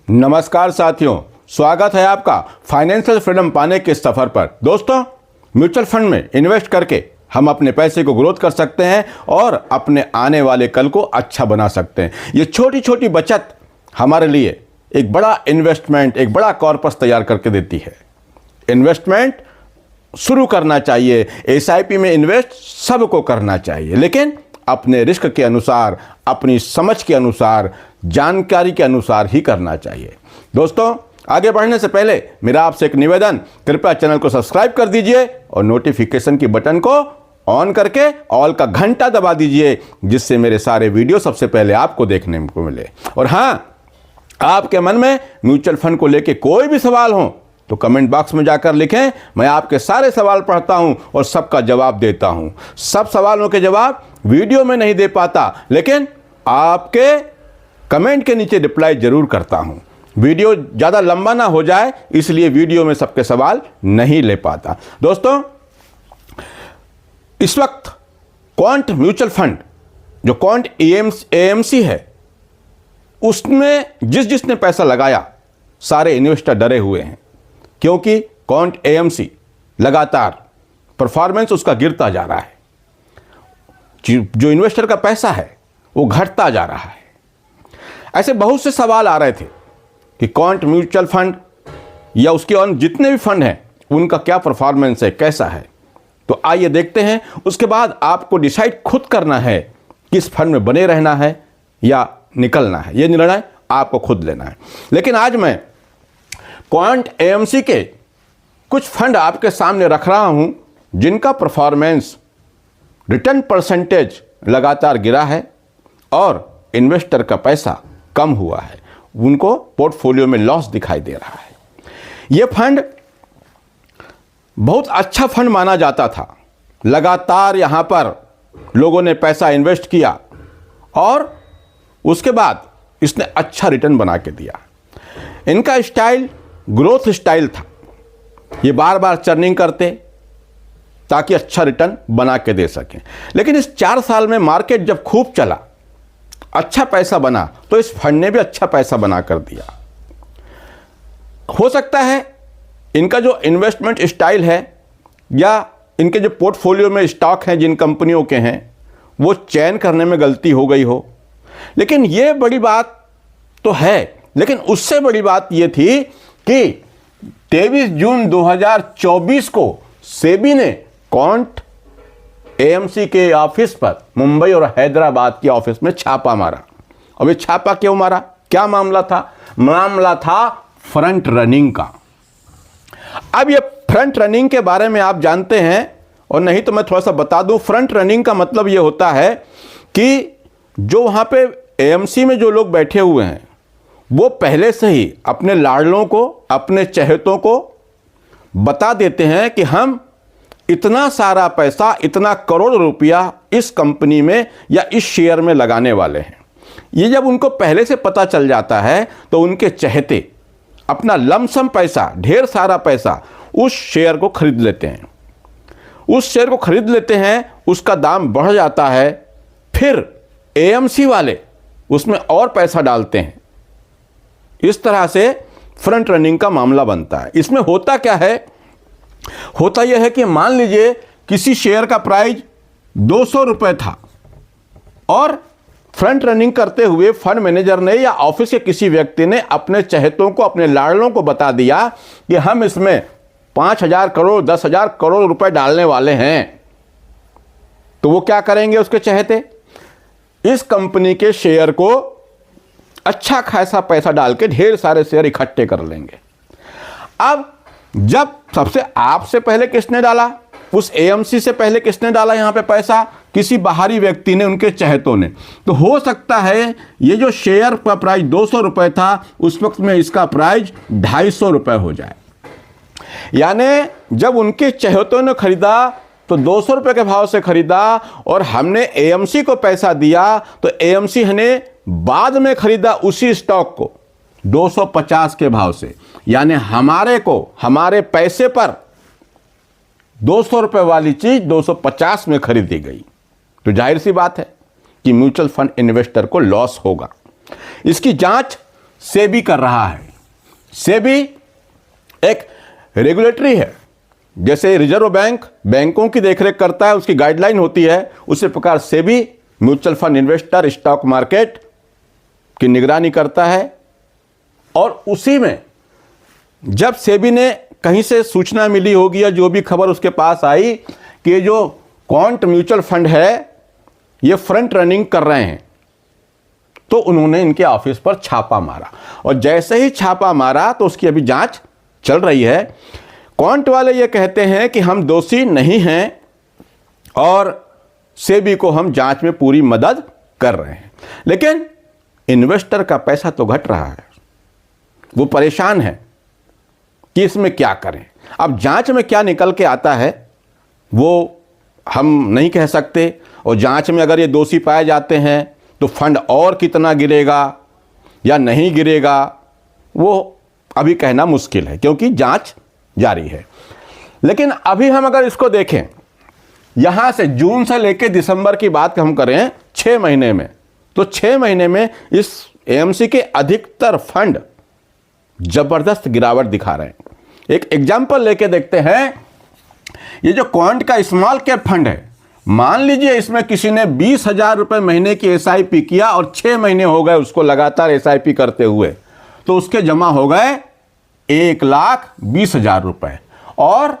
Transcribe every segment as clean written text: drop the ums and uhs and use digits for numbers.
नमस्कार साथियों, स्वागत है आपका फाइनेंशियल फ्रीडम पाने के सफर पर। दोस्तों, म्यूचुअल फंड में इन्वेस्ट करके हम अपने पैसे को ग्रोथ कर सकते हैं और अपने आने वाले कल को अच्छा बना सकते हैं। ये छोटी छोटी बचत हमारे लिए एक बड़ा इन्वेस्टमेंट, एक बड़ा कॉर्पस तैयार करके देती है। इन्वेस्टमेंट शुरू करना चाहिए, एसआईपी में इन्वेस्ट सबको करना चाहिए, लेकिन अपने रिस्क के अनुसार, अपनी समझ के अनुसार, जानकारी के अनुसार ही करना चाहिए। दोस्तों, आगे बढ़ने से पहले मेरा आपसे एक निवेदन, कृपया चैनल को सब्सक्राइब कर दीजिए और नोटिफिकेशन की बटन को ऑन करके ऑल का घंटा दबा दीजिए, जिससे मेरे सारे वीडियो सबसे पहले आपको देखने को मिले। और हाँ, आपके मन में म्यूचुअल फंड को लेके कोई भी सवाल हो तो कमेंट बॉक्स में जाकर लिखें। मैं आपके सारे सवाल पढ़ता हूं और सबका जवाब देता हूं। सब सवालों के जवाब वीडियो में नहीं दे पाता, लेकिन आपके कमेंट के नीचे रिप्लाई जरूर करता हूं। वीडियो ज़्यादा लंबा ना हो जाए, इसलिए वीडियो में सबके सवाल नहीं ले पाता। दोस्तों, इस वक्त क्वांट म्यूचुअल फंड, जो क्वांट एएमसी है, उसमें जिसने पैसा लगाया, सारे इन्वेस्टर डरे हुए हैं, क्योंकि क्वांट एएमसी लगातार परफॉर्मेंस उसका गिरता जा रहा है। जो इन्वेस्टर का पैसा है वो घटता जा रहा है। ऐसे बहुत से सवाल आ रहे थे कि क्वांट म्यूचुअल फंड या उसके और जितने भी फंड हैं उनका क्या परफॉर्मेंस है, कैसा है। तो आइए देखते हैं। उसके बाद आपको डिसाइड खुद करना है किस फंड में बने रहना है या निकलना है। यह निर्णय आपको खुद लेना है। लेकिन आज मैं क्वांट एएमसी के कुछ फंड आपके सामने रख रहा हूं, जिनका परफॉर्मेंस, रिटर्न परसेंटेज लगातार गिरा है और इन्वेस्टर का पैसा कम हुआ है, उनको पोर्टफोलियो में लॉस दिखाई दे रहा है। यह फंड बहुत अच्छा फंड माना जाता था। लगातार यहां पर लोगों ने पैसा इन्वेस्ट किया और उसके बाद इसने अच्छा रिटर्न बना के दिया। इनका स्टाइल ग्रोथ स्टाइल था। ये बार बार चर्निंग करते ताकि अच्छा रिटर्न बना के दे सकें। लेकिन इस 4 साल में मार्केट जब खूब चला, अच्छा पैसा बना, तो इस फंड ने भी अच्छा पैसा बना कर दिया। हो सकता है इनका जो इन्वेस्टमेंट स्टाइल है या इनके जो पोर्टफोलियो में स्टॉक हैं जिन कंपनियों के हैं, वो चयन करने में गलती हो गई हो। लेकिन ये बड़ी बात तो है, लेकिन उससे बड़ी बात ये थी कि 23 जून 2024 को सेबी ने क्वांट एएमसी के ऑफिस पर, मुंबई और हैदराबाद के ऑफिस में छापा मारा। अब ये छापा क्यों मारा, क्या मामला था? मामला था फ्रंट रनिंग का। अब ये फ्रंट रनिंग के बारे में आप जानते हैं, और नहीं तो मैं थोड़ा सा बता दूं। फ्रंट रनिंग का मतलब ये होता है कि जो वहां पे एएमसी में जो लोग बैठे हुए हैं, वो पहले से ही अपने लाडलों को, अपने चहेतों को बता देते हैं कि हम इतना सारा पैसा, इतना करोड़ रुपया इस कंपनी में या इस शेयर में लगाने वाले हैं। ये जब उनको पहले से पता चल जाता है तो उनके चहेते अपना लमसम पैसा, ढेर सारा पैसा उस शेयर को खरीद लेते हैं। उस शेयर को खरीद लेते हैं, उसका दाम बढ़ जाता है, फिर एएमसी वाले उसमें और पैसा डालते हैं। इस तरह से फ्रंट रनिंग का मामला बनता है। इसमें होता क्या है? होता यह है कि मान लीजिए किसी शेयर का प्राइस 200 रुपये था और फ्रंट रनिंग करते हुए फंड मैनेजर ने या ऑफिस के किसी व्यक्ति ने अपने चहेतों को, अपने लाडलों को बता दिया कि हम इसमें 5,000 करोड़, 10,000 करोड़ रुपए डालने वाले हैं। तो वो क्या करेंगे? उसके चहेते इस कंपनी के शेयर को अच्छा खासा पैसा डाल के ढेर सारे शेयर इकट्ठे कर लेंगे। अब जब आपसे पहले किसने डाला, उस एएमसी से पहले किसने डाला यहां पे पैसा? किसी बाहरी व्यक्ति ने, उनके चहेतों ने। तो हो सकता है ये जो शेयर का प्राइस 200 रुपए था, उस वक्त में इसका प्राइस 250 रुपए हो जाए। यानी जब उनके चहेतों ने खरीदा तो 200 रुपए के भाव से खरीदा और हमने एएमसी को पैसा दिया, तो एएमसी ने बाद में खरीदा उसी स्टॉक को 250 के भाव से। यानी हमारे पैसे पर 200 रुपए वाली चीज 250 में खरीदी गई। तो जाहिर सी बात है कि म्यूचुअल फंड इन्वेस्टर को लॉस होगा। इसकी जांच सेबी कर रहा है। सेबी एक रेगुलेटरी है, जैसे रिजर्व बैंक बैंकों की देखरेख करता है, उसकी गाइडलाइन होती है, उसी प्रकार SEBI mutual fund investor stock market की निगरानी करता है। और उसी में जब सेबी ने कहीं से सूचना मिली होगी या जो भी खबर उसके पास आई कि जो क्वांट म्यूचुअल फंड है ये फ्रंट रनिंग कर रहे हैं, तो उन्होंने इनके ऑफिस पर छापा मारा। और जैसे ही छापा मारा तो उसकी अभी जांच चल रही है। क्वांट वाले ये कहते हैं कि हम दोषी नहीं हैं और सेबी को हम जांच में पूरी मदद कर रहे हैं, लेकिन इन्वेस्टर का पैसा तो घट रहा है, वो परेशान है कि इसमें क्या करें। अब जांच में क्या निकल के आता है वो हम नहीं कह सकते, और जांच में अगर ये दोषी पाए जाते हैं तो फंड और कितना गिरेगा या नहीं गिरेगा वो अभी कहना मुश्किल है, क्योंकि जांच जारी है। लेकिन अभी हम अगर इसको देखें, यहाँ से जून से लेकर दिसंबर की बात हम करें 6 महीने में, तो 6 महीने में इस एएमसी के अधिकतर फंड जबरदस्त गिरावट दिखा रहे हैं। एक एग्जाम्पल लेके देखते हैं। ये जो क्वांट का स्मॉल कैप फंड है, मान लीजिए इसमें किसी ने 20,000 रुपये महीने की एसआईपी किया और 6 महीने हो गए उसको लगातार एसआईपी करते हुए, तो उसके जमा हो गए 1,20,000 रुपये, और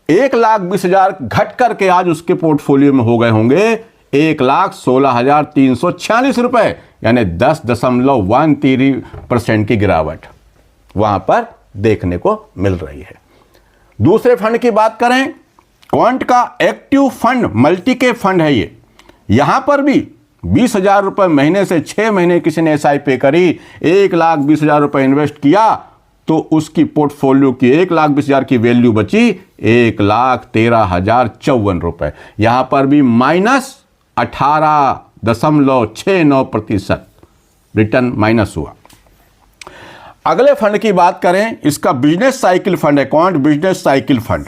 1,20,000 घट करके आज उसके पोर्टफोलियो में हो गए होंगे 1,16,346 रुपये, यानी 10.13% की गिरावट वहां पर देखने को मिल रही है। दूसरे फंड की बात करें, क्वांट का active fund multi cap fund है ये, यहां पर भी 20,000 रुपये महीने से 6 महीने किसी ने एसआईपी करी, 1,20,000 रुपये इन्वेस्ट किया, तो उसकी पोर्टफोलियो की 1,20,000 की वैल्यू बची 1,13,054 रुपये। यहां पर भी -18.69% रिटर्न माइनस हुआ। अगले फंड की बात करें, इसका बिजनेस साइकिल फंड है, क्वांट बिजनेस साइकिल फंड।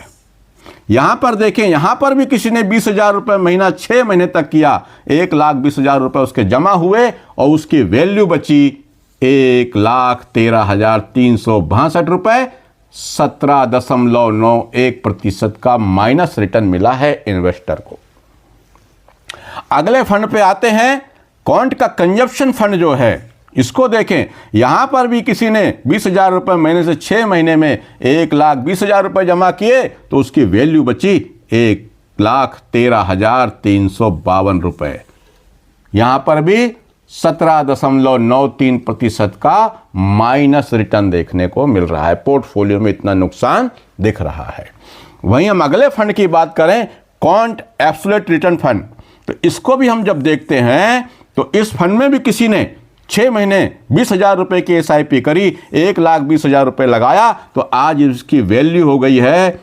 यहां पर देखें, यहां पर भी किसी ने 20,000 रुपये महीना 6 महीने तक किया, 1,20,000 रुपये उसके जमा हुए और उसकी वैल्यू बची 1,13,362 रुपये, 17.91% का माइनस रिटर्न मिला है इन्वेस्टर को। अगले फंड पे आते हैं, क्वांट का कंजप्शन फंड जो है, इसको देखें। यहां पर भी किसी ने 20,000 रुपये महीने से 6 महीने में 1,20,000 रुपये जमा किए, तो उसकी वैल्यू बची 1,13,352 रुपये। यहां पर भी 17.93% का माइनस रिटर्न देखने को मिल रहा है। पोर्टफोलियो में इतना नुकसान दिख रहा है। वहीं हम अगले फंड की बात करें, क्वांट एब्सोल्यूट रिटर्न फंड, तो इसको भी हम जब देखते हैं तो इस फंड में भी किसी ने 6 महीने 20,000 रुपये की एसआईपी करी, 1,20,000 रुपये लगाया, तो आज इसकी वैल्यू हो गई है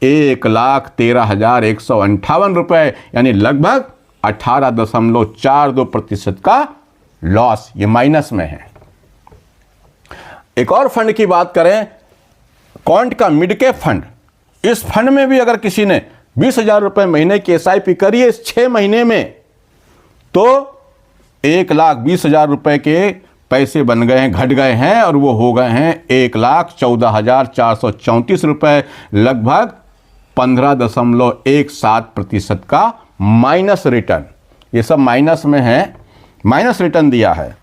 1,13,158 रुपये, यानी लगभग 18.42% का लॉस, ये माइनस में है। एक और फंड की बात करें, क्वांट का मिड कैप फंड। इस फंड में भी अगर किसी ने 20,000 रुपये महीने की एसआईपी करी है इस 6 महीने में, तो 1,20,000 रुपये के पैसे बन गए हैं, घट गए हैं, और वो हो गए हैं 1,14,434 रुपये, लगभग 15.17% का माइनस रिटर्न। ये सब माइनस में है, माइनस रिटर्न दिया है।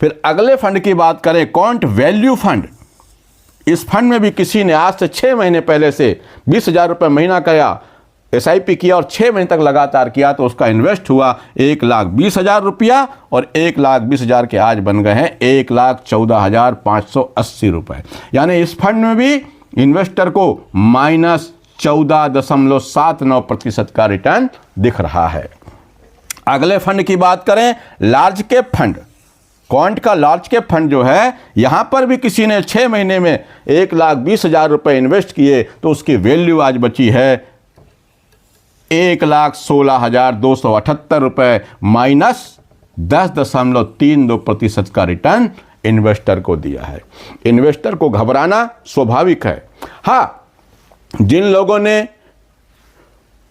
फिर अगले फंड की बात करें, क्वांट वैल्यू फंड। इस फंड में भी किसी ने आज से 6 महीने पहले से 20,000 रुपये महीना किया, एसआईपी किया और 6 महीने तक लगातार किया, तो उसका इन्वेस्ट हुआ 1,20,000 रुपया, और 1,20,000 के आज बन गए हैं 1,14,580 रुपये। यानी इस फंड में भी इन्वेस्टर को -14.79% का रिटर्न दिख रहा है। अगले फंड की बात करें, लार्ज कैप फंड। क्वांट का लार्ज कैप फंड जो है, यहां पर भी किसी ने 6 महीने में 1,20,000 रुपये इन्वेस्ट किए, तो उसकी वैल्यू आज बची है 1,16,278 रुपये, -10.32% का रिटर्न इन्वेस्टर को दिया है। इन्वेस्टर को घबराना स्वाभाविक है। हाँ, जिन लोगों ने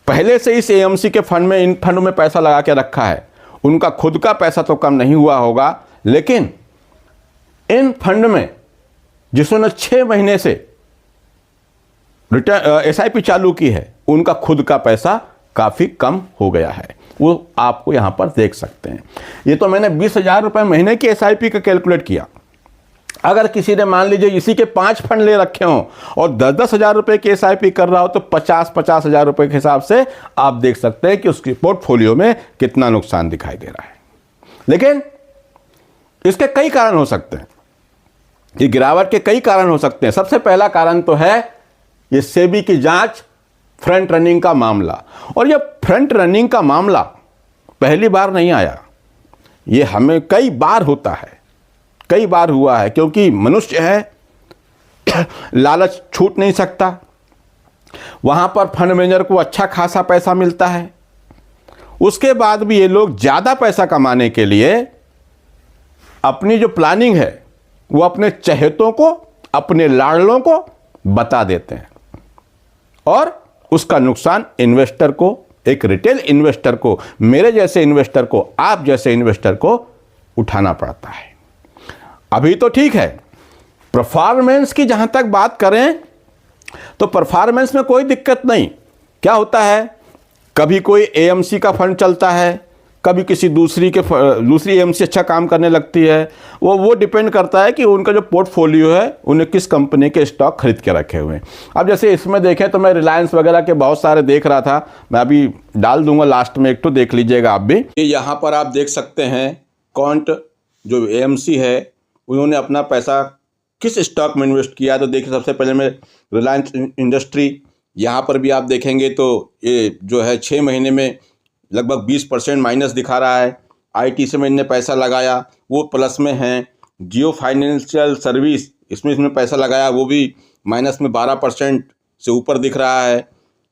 पहले से इस एएमसी के फंड में, इन फंडों में पैसा लगा के रखा है, उनका खुद का पैसा तो कम नहीं हुआ होगा, लेकिन इन फंड में जिन्होंने 6 महीने से SIP चालू की है, उनका खुद का पैसा काफ़ी कम हो गया है। वो आपको यहाँ पर देख सकते हैं। ये तो मैंने 20,000 रुपये महीने की SIP का कैलकुलेट किया। अगर किसी ने मान लीजिए इसी के 5 फंड ले रखे हों और 10-10 हज़ार रुपये की SIP कर रहा हो तो 50-50 हज़ार रुपये के हिसाब से आप देख सकते हैं कि उसकी पोर्टफोलियो में कितना नुकसान दिखाई दे रहा है। लेकिन इसके कई कारण हो सकते हैं, ये गिरावट के कई कारण हो सकते हैं। सबसे पहला कारण तो है ये सेबी की जांच, फ्रंट रनिंग का मामला। और ये फ्रंट रनिंग का मामला पहली बार नहीं आया, ये हमें कई बार होता है, कई बार हुआ है, क्योंकि मनुष्य है, लालच छूट नहीं सकता। वहां पर फंड मैनेजर को अच्छा खासा पैसा मिलता है, उसके बाद भी ये लोग ज़्यादा पैसा कमाने के लिए अपनी जो प्लानिंग है वो अपने चहेतों को, अपने लाडलों को बता देते हैं और उसका नुकसान इन्वेस्टर को, एक रिटेल इन्वेस्टर को, मेरे जैसे इन्वेस्टर को, आप जैसे इन्वेस्टर को उठाना पड़ता है। अभी तो ठीक है, परफॉर्मेंस की जहां तक बात करें तो परफॉर्मेंस में कोई दिक्कत नहीं। क्या होता है, कभी कोई AMC का फंड चलता है, कभी किसी दूसरी AMC अच्छा काम करने लगती है। वो डिपेंड करता है कि उनका जो पोर्टफोलियो है उन्हें किस कंपनी के स्टॉक खरीद के रखे हुए हैं। अब जैसे इसमें देखें तो मैं रिलायंस वगैरह के बहुत सारे देख रहा था, मैं अभी डाल दूंगा लास्ट में, एक तो देख लीजिएगा आप भी। यहाँ पर आप देख सकते हैं क्वांट जो AMC है उन्होंने अपना पैसा किस स्टॉक में इन्वेस्ट किया। तो देखिए सबसे पहले में रिलायंस इंडस्ट्री, यहाँ पर भी आप देखेंगे तो ये जो है 6 महीने में लगभग 20% माइनस दिखा रहा है। ITC में इनने पैसा लगाया, वो प्लस में है। जियो फाइनेंशियल सर्विस, इसमें पैसा लगाया, वो भी माइनस में 12% से ऊपर दिख रहा है।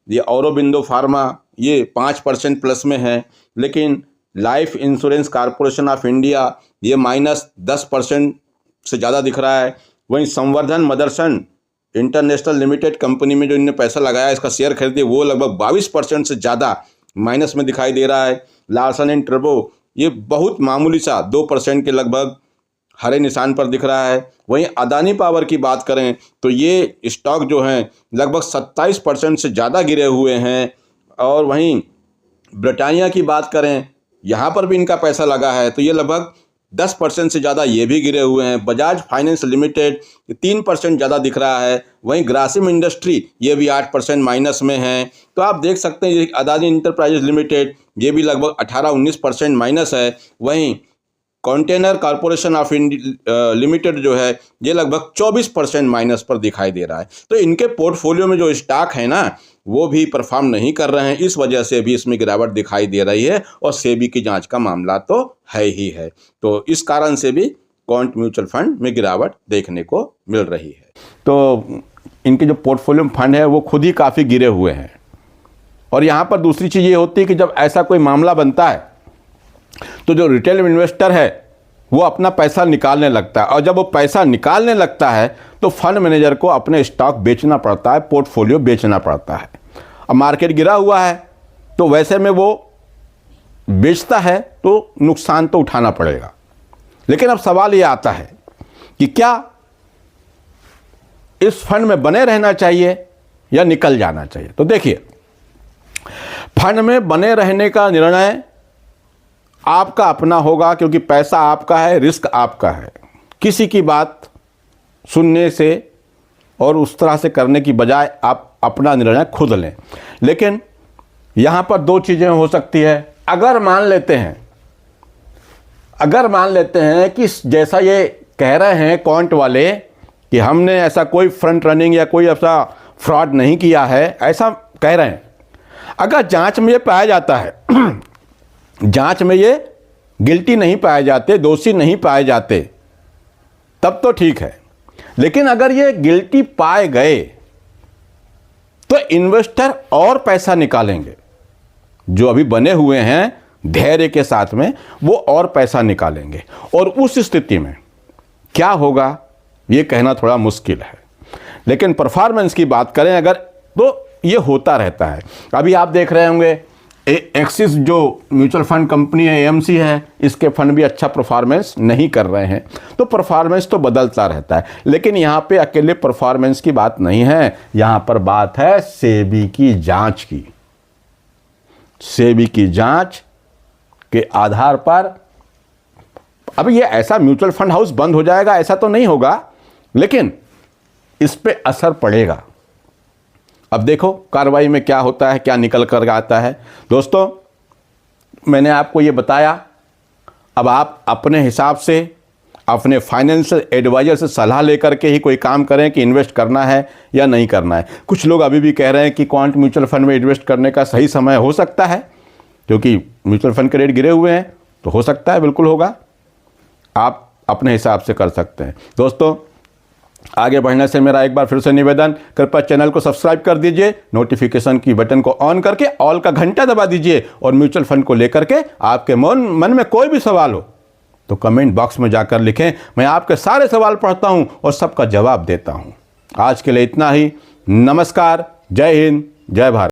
ये औरोबिंदो फार्मा ये 5% प्लस में है। लेकिन life insurance corporation of India ये माइनस 10% से ज़्यादा दिख रहा है। वहीं संवर्धन मदरसन इंटरनेशनल लिमिटेड कंपनी में जो इनने पैसा लगाया, इसका शेयर खरीदे, वो लगभग 22% से ज़्यादा माइनस में दिखाई दे रहा है। लार्सन एंड टर्बो ये बहुत मामूली सा 2% के लगभग हरे निशान पर दिख रहा है। वहीं अदानी पावर की बात करें तो ये स्टॉक जो हैं लगभग 27% से ज़्यादा गिरे हुए हैं। और वहीं ब्रिटानिया की बात करें, यहाँ पर भी इनका पैसा लगा है तो ये लगभग 10% से ज़्यादा ये भी गिरे हुए हैं। बजाज फाइनेंस लिमिटेड 3% ज़्यादा दिख रहा है। वहीं ग्रासिम इंडस्ट्री ये भी 8% माइनस में है। तो आप देख सकते हैं अदानी इंटरप्राइजेज लिमिटेड ये भी लगभग 18-19% माइनस है। वहीं container corporation of India limited जो है ये लगभग 24% माइनस पर दिखाई दे रहा है। तो इनके पोर्टफोलियो में जो स्टॉक है ना वो भी परफॉर्म नहीं कर रहे हैं, इस वजह से भी इसमें गिरावट दिखाई दे रही है। और सेबी की जांच का मामला तो है ही है, तो इस कारण से भी क्वांट म्यूचुअल फंड में गिरावट देखने को मिल रही है। तो इनके जो पोर्टफोलियो फंड है वो खुद ही काफ़ी गिरे हुए हैं। और यहाँ पर दूसरी चीज़ ये होती है कि जब ऐसा कोई मामला बनता है तो जो रिटेल इन्वेस्टर है वो अपना पैसा निकालने लगता है। और जब वो पैसा निकालने लगता है तो फंड मैनेजर को अपने स्टॉक बेचना पड़ता है, पोर्टफोलियो बेचना पड़ता है। अब मार्केट गिरा हुआ है तो वैसे में वो बेचता है तो नुकसान तो उठाना पड़ेगा। लेकिन अब सवाल ये आता है कि क्या इस फंड में बने रहना चाहिए या निकल जाना चाहिए। तो देखिए, फंड में बने रहने का निर्णय आपका अपना होगा, क्योंकि पैसा आपका है, रिस्क आपका है। किसी की बात सुनने से और उस तरह से करने की बजाय आप अपना निर्णय खुद लें। लेकिन यहाँ पर 2 चीज़ें हो सकती है। अगर मान लेते हैं कि जैसा ये कह रहे हैं क्वांट वाले कि हमने ऐसा कोई फ्रंट रनिंग या कोई ऐसा फ्रॉड नहीं किया है, ऐसा कह रहे हैं। अगर जांच में ये पाया जाता है, जांच में ये गिल्टी नहीं पाए जाते, दोषी नहीं पाए जाते, तब तो ठीक है। लेकिन अगर ये गिल्टी पाए गए तो इन्वेस्टर और पैसा निकालेंगे। जो अभी बने हुए हैं धैर्य के साथ में, वो और पैसा निकालेंगे। और उस स्थिति में क्या होगा ये कहना थोड़ा मुश्किल है। लेकिन परफॉर्मेंस की बात करें अगर, तो ये होता रहता है। अभी आप देख रहे होंगे एक्सिस जो म्यूचुअल फंड कंपनी है, एएमसी है, इसके फंड भी अच्छा परफॉर्मेंस नहीं कर रहे हैं। तो परफॉर्मेंस तो बदलता रहता है, लेकिन यहाँ पे अकेले परफॉर्मेंस की बात नहीं है, यहाँ पर बात है सेबी की जांच की। सेबी की जांच के आधार पर अब ये ऐसा म्यूचुअल फंड हाउस बंद हो जाएगा ऐसा तो नहीं होगा, लेकिन इस पे असर पड़ेगा। अब देखो कार्रवाई में क्या होता है, क्या निकल कर आता है। दोस्तों, मैंने आपको ये बताया, अब आप अपने हिसाब से अपने फाइनेंशियल एडवाइजर से सलाह लेकर के ही कोई काम करें कि इन्वेस्ट करना है या नहीं करना है। कुछ लोग अभी भी कह रहे हैं कि क्वांट म्यूचुअल फंड में इन्वेस्ट करने का सही समय हो सकता है, क्योंकि म्यूचुअल फंड के रेट गिरे हुए हैं, तो हो सकता है, बिल्कुल होगा। आप अपने हिसाब से कर सकते हैं। दोस्तों, आगे बढ़ने से मेरा एक बार फिर से निवेदन, कृपया चैनल को सब्सक्राइब कर दीजिए, नोटिफिकेशन की बटन को ऑन करके ऑल का घंटा दबा दीजिए, और म्यूचुअल फंड को लेकर के आपके मन में कोई भी सवाल हो तो कमेंट बॉक्स में जाकर लिखें। मैं आपके सारे सवाल पढ़ता हूं और सबका जवाब देता हूं। आज के लिए इतना ही। नमस्कार, जय हिंद, जय भारत।